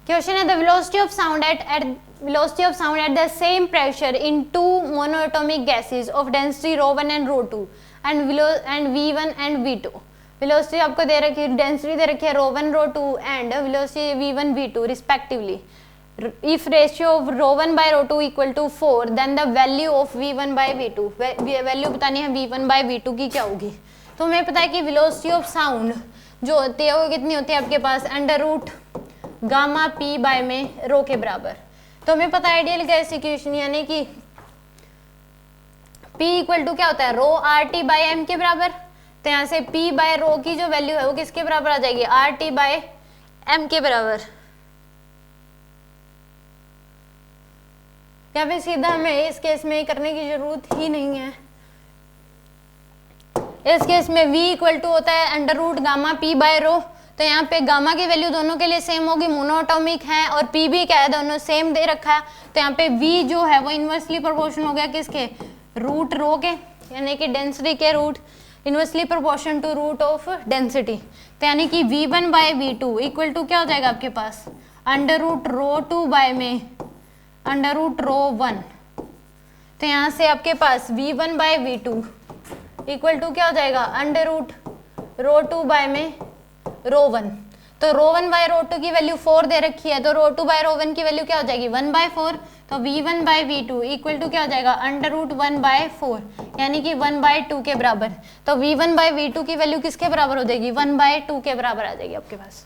Question है the velocity of sound at the same pressure in two monoatomic gases of density ρ1 and ρ2 and v1 and v2। Velocity आपको दे रखी है, density दे रखी है ρ1 ρ2 and velocity v1 v2 respectively. If ratio of ρ1 by ρ2 equal to 4 then the value of v1 by v2, value बतानी है v1 by v2 की क्या होगी। तो हमें पता है कि वेलोसिटी ऑफ साउंड जो होती है वो कितनी होती है आपके पास under root gamma p by में रो के बराबर। तो हमें पता है आइडियल गैस इक्वेशन यानी कि p इक्वल टू क्या होता है रो आर टी बाई एम के बराबर। तो यहाँ से p बाय रो की जो वैल्यू है वो किसके बराबर आ जाएगी आर टी बाय एम के बराबर। या फिर सीधा हमें इस केस में करने की जरूरत ही नहीं है। इस केस में v इक्वल टू होता है under root gamma p by rho. तो यहाँ पे गामा की वैल्यू दोनों के लिए सेम होगी, मोनोएटॉमिक है, और p भी क्या है दोनों सेम दे रखा है। तो यहाँ पे v जो है वो इनवर्सली प्रोपोर्शन हो गया किसके रूट रो के, यानी कि डेंसिटी के root inversely proportion to root of density. तो यानी कि v1 bye v2 equal to क्या हो जाएगा आपके पास under root rho two by में अंडर रूट रो 1। तो यहाँ से आपके पास v1 bye v2 equal to क्या हो जाएगा अंडर रूट रो 2 बाय में रो 1। तो रो 1 बाय रो 2 की वैल्यू 4 दे रखी है, तो रो 2 बाय रो 1 की वैल्यू क्या हो जाएगी 1 बाय 4। तो v1 bye v2 equal to क्या हो जाएगा अंडर रूट 1 बाय 4, यानी कि 1 बाय 2 के बराबर। तो v1 बाय v2 की वैल्यू किसके बराबर हो जाएगी 1 बाय 2 के बराबर आ जाएगी आपके पास।